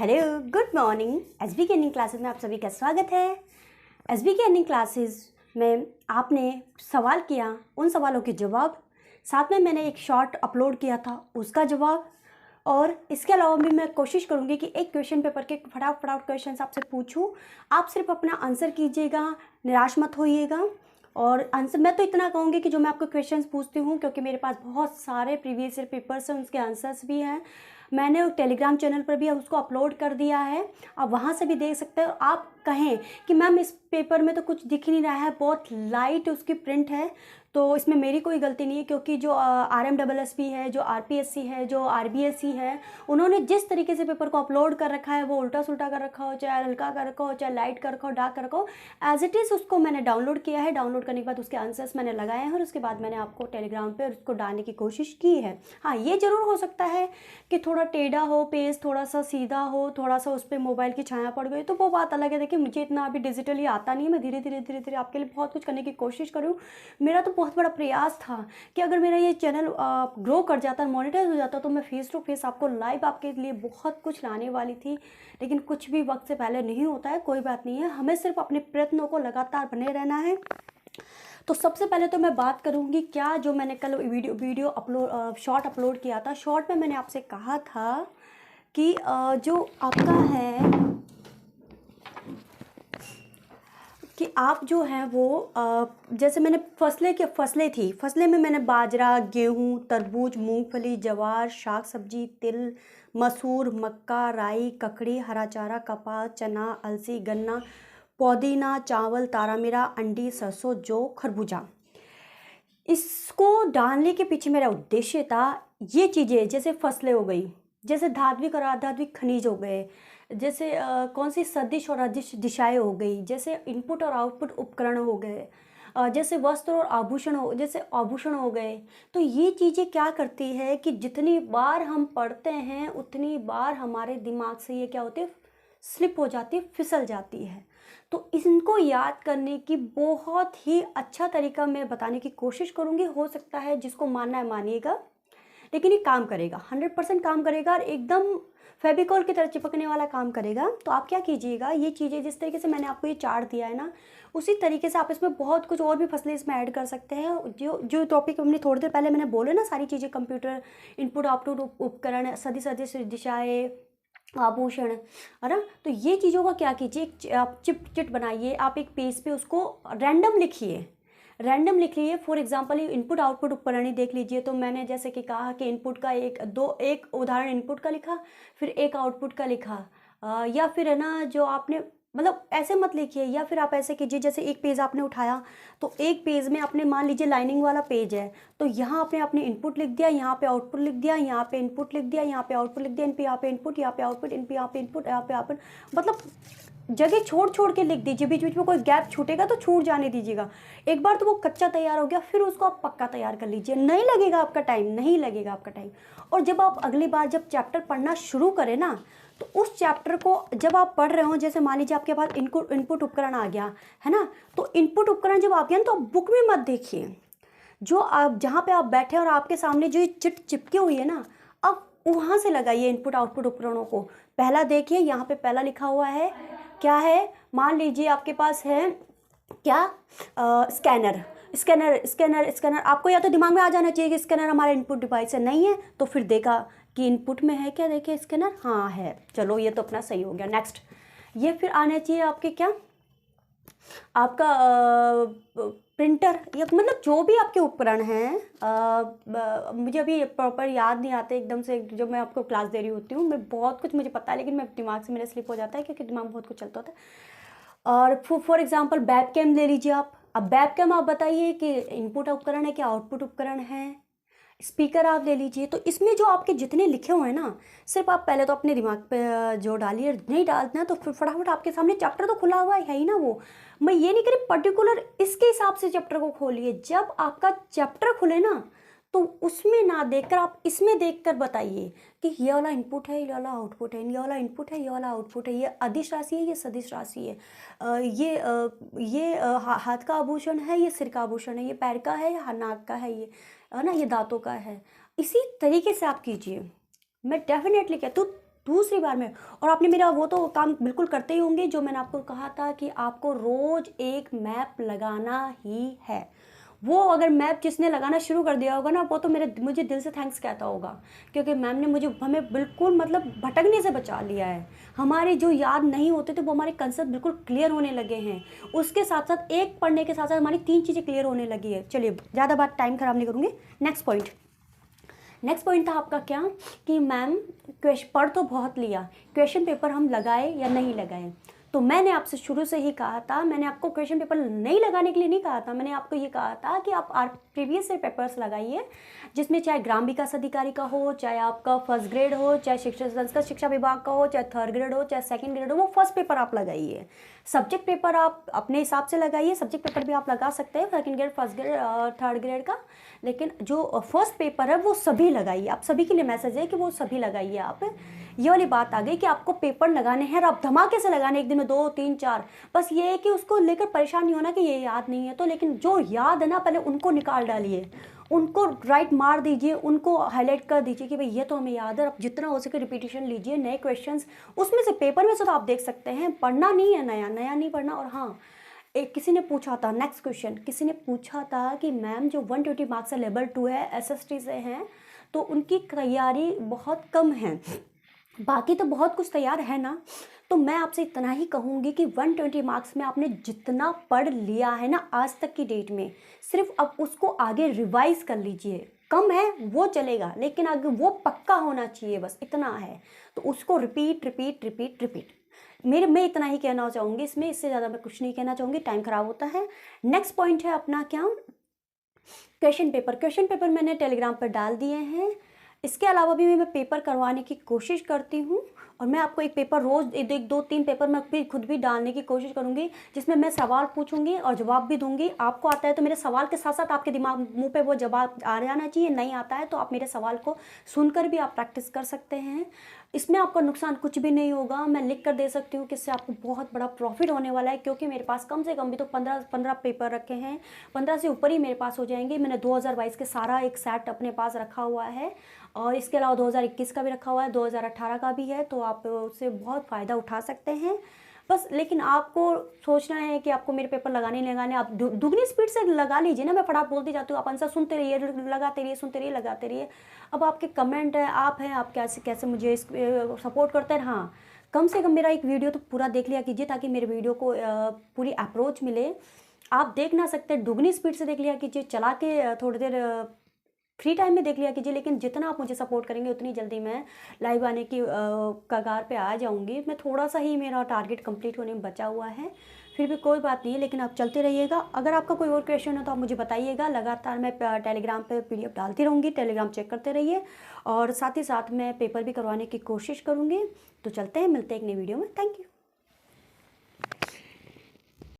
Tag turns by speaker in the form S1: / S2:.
S1: Hello, good morning. SB के earning classes में आप सभी का स्वागत है। एसबी के अर्निंग क्लासेस में आपने सवाल किया, उन सवालों के जवाब, साथ में मैंने एक शॉर्ट अपलोड किया था उसका जवाब, और इसके अलावा भी मैं कोशिश करूंगी कि एक क्वेश्चन पेपर के फटाफट क्वेश्चन आपसे पूछूं। आप सिर्फ अपना आंसर कीजिएगा, निराश मत होइएगा। और आंसर मैं तो इतना कहूँगी कि जो मैं आपको क्वेश्चंस पूछती हूँ, क्योंकि मेरे पास बहुत सारे प्रीवियस ईयर पेपर्स हैं, उसके आंसर्स भी हैं। मैंने टेलीग्राम चैनल पर भी उसको अपलोड कर दिया है, आप वहाँ से भी देख सकते हो। आप कहें कि मैम इस पेपर में तो कुछ दिख नहीं रहा है, बहुत लाइट उसकी प्रिंट है, तो इसमें मेरी कोई गलती नहीं है, क्योंकि जो RMSSB है, जो RPSC है, जो RBSC है, उन्होंने जिस तरीके से पेपर को अपलोड कर रखा है, वो उल्टा सुल्टा कर रखा हो, चाहे हल्का कर रखा हो, चाहे लाइट कर रखा हो, डार्क कर रखा हो, एज इट इज़ उसको मैंने डाउनलोड किया है। डाउनलोड करने के बाद उसके आंसर्स मैंने लगाए हैं और उसके बाद मैंने आपको टेलीग्राम पर उसको डालने की कोशिश की है। हाँ, ये ज़रूर हो सकता है कि थोड़ा टेढ़ा हो पेज, थोड़ा सा सीधा हो, थोड़ा सा उस पर मोबाइल की छाया पड़ गई, तो वो बात अलग है। देखिए, मुझे इतना अभी डिजिटली आता नहीं है, मैं धीरे धीरे आपके लिए बहुत कुछ करने की कोशिश करूँ। मेरा तो बहुत बड़ा प्रयास था कि अगर मेरा ये चैनल ग्रो कर जाता, मोनेटाइज हो जाता, तो मैं फेस टू फेस आपको लाइव आपके लिए बहुत कुछ लाने वाली थी। लेकिन कुछ भी वक्त से पहले नहीं होता है, कोई बात नहीं है, हमें सिर्फ अपने प्रयत्नों को लगातार बने रहना है। तो सबसे पहले तो मैं बात करूंगी क्या जो मैंने कल वीडियो अपलोड शॉर्ट अपलोड किया था। शॉर्ट में मैंने आपसे कहा था कि जो आपका है कि आप जो हैं वो जैसे मैंने फसलें में मैंने बाजरा, गेहूं, तरबूज, मूंगफली, ज्वार, शाक सब्जी, तिल, मसूर, मक्का, राई, ककड़ी, हरा चारा, कपास, चना, अलसी, गन्ना, पुदीना, चावल, तारामीरा, अंडी, सरसों, जौ, खरबूजा, इसको डालने के पीछे मेरा उद्देश्य था। ये चीज़ें जैसे फसलें हो गई, जैसे धात्विक और अधात्विक खनिज हो गए, जैसे कौन सी सदिश और अदिश दिशाएं हो गई, जैसे इनपुट और आउटपुट उपकरण हो गए, जैसे वस्त्र और आभूषण हो गए। तो ये चीज़ें क्या करती है कि जितनी बार हम पढ़ते हैं उतनी बार हमारे दिमाग से ये क्या होती है, स्लिप हो जाती है, फिसल जाती है। तो इनको याद करने की बहुत ही अच्छा तरीका मैं बताने की कोशिश करूँगी। हो सकता है जिसको मानना है मानिएगा, लेकिन ये काम करेगा, 100% काम करेगा और एकदम फेविकॉल की तरह चिपकने वाला काम करेगा। तो आप क्या कीजिएगा, ये चीज़ें जिस तरीके से मैंने आपको ये चार्ट दिया है ना, उसी तरीके से आप इसमें बहुत कुछ और भी फसलें इसमें ऐड कर सकते हैं। जो टॉपिक हमने थोड़ी देर पहले मैंने बोले ना, सारी चीज़ें, कंप्यूटर, इनपुट आउटपुट उपकरण, सदिश दिशाएँ, आभूषण, है ना। तो ये चीज़ों का क्या कीजिए, आप चिट बनाइए, आप एक पेज पे उसको रैंडम लिखिए। फॉर एग्जांपल इनपुट आउटपुट उपकरण ही देख लीजिए। तो मैंने जैसे कि कहा कि इनपुट का एक उदाहरण इनपुट का लिखा, फिर एक आउटपुट का लिखा, या फिर है ना जो आपने, मतलब ऐसे मत लिखिए, या फिर आप ऐसे कीजिए, जैसे एक पेज आपने उठाया तो एक पेज में आपने, मान लीजिए लाइनिंग वाला पेज है, तो यहाँ आपने अपने इनपुट लिख दिया, यहाँ पे आउटपुट लिख दिया, यहाँ पे इनपुट लिख दिया, यहाँ पे आउटपुट लिख दिया, इन पे यहाँ पे इनपुट, यहाँ पे आउटपुट, इन पे यहाँ पे इनपुट, यहाँ पे आउटपुट, मतलब जगह छोड़ छोड़ के लिख दीजिए। बीच बीच में कोई गैप छूटेगा तो छूट जाने दीजिएगा। एक बार तो वो कच्चा तैयार हो गया, फिर उसको आप पक्का तैयार कर लीजिए। नहीं लगेगा आपका टाइम। और जब आप अगली बार जब चैप्टर पढ़ना शुरू करें ना, तो उस चैप्टर को जब आप पढ़ रहे हो, जैसे मान लीजिए आपके पास इनपुट उपकरण आ गया है ना, तो इनपुट उपकरण जब आ गया ना, तो आप बुक में मत देखिए, जो आप जहाँ पे आप बैठे और आपके सामने जो ये चिट चिपकी हुई है ना, अब वहाँ से लगाइए इनपुट आउटपुट उपकरणों को। पहला देखिए, यहाँ पे पहला लिखा हुआ है, क्या है, मान लीजिए आपके पास है क्या, स्कैनर। आपको या तो दिमाग में आ जाना चाहिए कि स्कैनर हमारा इनपुट डिवाइस है, नहीं है तो फिर देखा कि इनपुट में है क्या, देखिए स्कैनर, हाँ है, चलो ये तो अपना सही हो गया। नेक्स्ट, ये फिर आना चाहिए आपके क्या, आपका प्रिंटर, या मतलब जो भी आपके उपकरण हैं। मुझे अभी प्रॉपर याद नहीं आते एकदम से, जो मैं आपको क्लास दे रही होती हूँ, मैं बहुत कुछ मुझे पता है, लेकिन मैं दिमाग से मेरा स्लिप हो जाता है, क्योंकि दिमाग में बहुत कुछ चलता होता है। और फॉर एग्जांपल वेबकैम ले लीजिए आप। अब वेबकैम आप बताइए कि इनपुट उपकरण है क्या आउटपुट उपकरण है। स्पीकर आप ले लीजिए। तो इसमें जो आपके जितने लिखे हुए हैं ना, सिर्फ आप पहले तो अपने दिमाग पे जो डालिए, नहीं डालना तो फिर फटाफट आपके सामने चैप्टर तो खुला हुआ है ही ना। वो मैं ये नहीं करी पर्टिकुलर इसके हिसाब से चैप्टर को खोलिए। जब आपका चैप्टर खुले ना, तो उसमें ना देखकर आप इसमें देखकर बताइए कि ये वाला इनपुट है, ये वाला आउटपुट है, ये वाला इनपुट है, ये वाला आउटपुट है, ये अदिश राशि है, ये सदिश राशि है, ये हाथ का आभूषण है, ये सिर का आभूषण है, ये पैर का है, या नाक का है, ये है ना, ये दांतों का है। इसी तरीके से आप कीजिए। मैं डेफिनेटली कहती हूँ दूसरी बार में। और आपने मेरा वो तो काम बिल्कुल करते ही होंगे जो मैंने आपको कहा था कि आपको रोज़ एक मैप लगाना ही है। वो अगर मैप जिसने लगाना शुरू कर दिया होगा ना, वो तो मुझे दिल से थैंक्स कहता होगा, क्योंकि मैम ने हमें बिल्कुल मतलब भटकने से बचा लिया है। हमारे जो याद नहीं होते थे वो हमारे कंसेप्ट बिल्कुल क्लियर होने लगे हैं। उसके साथ साथ एक पढ़ने के साथ साथ हमारी 3 चीज़ें क्लियर होने लगी है। चलिए ज़्यादा बात टाइम ख़राब नहीं करूँगी। नेक्स्ट पॉइंट था आपका क्या कि मैम पढ़ तो बहुत लिया, क्वेश्चन पेपर हम लगाए या नहीं लगाए। तो मैंने आपसे शुरू से ही कहा था, मैंने आपको क्वेश्चन पेपर नहीं लगाने के लिए नहीं कहा था, मैंने आपको ये कहा था कि आप प्रीवियस से पेपर्स लगाइए, जिसमें चाहे ग्राम विकास अधिकारी का हो, चाहे आपका फर्स्ट ग्रेड हो, चाहे संस्कृत शिक्षा विभाग का हो, चाहे थर्ड ग्रेड हो, चाहे सेकंड ग्रेड हो, वो फर्स्ट पेपर आप लगाइए। सब्जेक्ट पेपर आप अपने हिसाब से लगाइए, सब्जेक्ट पेपर भी आप लगा सकते हैं, second grade, first grade, third grade का। लेकिन जो फर्स्ट पेपर है वो सभी लगाइए। आप सभी के लिए मैसेज है कि वो सभी लगाइए। आप ये वाली बात आ गई कि आपको पेपर लगाने हैं और आप धमाके से लगाने, एक दिन में 2, 3, 4। बस ये है कि उसको लेकर परेशान नहीं होना कि ये याद नहीं है तो, लेकिन जो याद है ना पहले उनको निकाल डालिए, उनको राइट मार दीजिए, उनको हाईलाइट कर दीजिए कि भाई ये तो हमें याद है। अब जितना हो सके रिपीटिशन लीजिए, नए क्वेश्चंस उसमें से, पेपर में से तो आप देख सकते हैं, पढ़ना नहीं है, नया नया नहीं पढ़ना। और हाँ, एक किसी ने पूछा था, नेक्स्ट क्वेश्चन, किसी ने पूछा था कि मैम जो 120 मार्क्स से लेवल 2 है, SST से हैं, तो उनकी तैयारी बहुत कम है, बाकी तो बहुत कुछ तैयार है ना। तो मैं आपसे इतना ही कहूँगी कि 120 मार्क्स में आपने जितना पढ़ लिया है ना आज तक की डेट में, सिर्फ अब उसको आगे रिवाइज कर लीजिए। कम है वो चलेगा, लेकिन अगर वो पक्का होना चाहिए, बस इतना है। तो उसको रिपीट रिपीट रिपीट रिपीट। मैं इतना ही कहना चाहूँगी इसमें, इससे ज़्यादा मैं कुछ नहीं कहना चाहूँगी, टाइम ख़राब होता है। नेक्स्ट पॉइंट है अपना क्या, क्वेश्चन पेपर मैंने टेलीग्राम पर डाल दिए हैं। इसके अलावा भी मैं पेपर करवाने की कोशिश करती हूँ, और मैं आपको एक पेपर रोज़, एक 2-3 पेपर मैं भी खुद भी डालने की कोशिश करूँगी, जिसमें मैं सवाल पूछूंगी और जवाब भी दूंगी। आपको आता है तो मेरे सवाल के साथ साथ आपके दिमाग मुंह पे वो जवाब आ जाना चाहिए, नहीं आता है तो आप मेरे सवाल को सुनकर भी आप प्रैक्टिस कर सकते हैं। इसमें आपका नुकसान कुछ भी नहीं होगा, मैं लिख कर दे सकती हूँ कि इससे आपको बहुत बड़ा प्रॉफिट होने वाला है, क्योंकि मेरे पास कम से कम भी तो 15 पेपर रखे हैं, 15 से ऊपर ही मेरे पास हो जाएंगे। मैंने 2022 के सारा एक सेट अपने पास रखा हुआ है, और इसके अलावा 2021 का भी रखा हुआ है, 2018 का भी है, तो आप उससे बहुत फ़ायदा उठा सकते हैं। बस लेकिन आपको सोचना है कि आपको मेरे पेपर लगाने, आप दुगनी स्पीड से लगा लीजिए ना। मैं फटाफट बोलती जाती हूँ, आप आंसर सुनते रहिए, लगाते रहिए, सुनते रहिए, लगाते रहिए। अब आपके कमेंट है, आप हैं, आप कैसे कैसे मुझे सपोर्ट करते हैं। हाँ, कम से कम मेरा एक वीडियो तो पूरा देख लिया कीजिए, ताकि मेरे वीडियो को पूरी अप्रोच मिले। आप देख ना सकते, दुगनी स्पीड से देख लिया कीजिए, चला के थोड़ी देर फ्री टाइम में देख लिया कीजिए, लेकिन जितना आप मुझे सपोर्ट करेंगे उतनी जल्दी मैं लाइव आने की कगार पे आ जाऊंगी। मैं थोड़ा सा ही मेरा टारगेट कंप्लीट होने में बचा हुआ है, फिर भी कोई बात नहीं है, लेकिन आप चलते रहिएगा। अगर आपका कोई और क्वेश्चन है तो आप मुझे बताइएगा, लगातार मैं टेलीग्राम पे PDF डालती रहूँगी, टेलीग्राम चेक करते रहिए, और साथ ही साथ मैं पेपर भी करवाने की कोशिश करूँगी। तो चलते हैं, मिलते हैं एक नई वीडियो में। Thank you.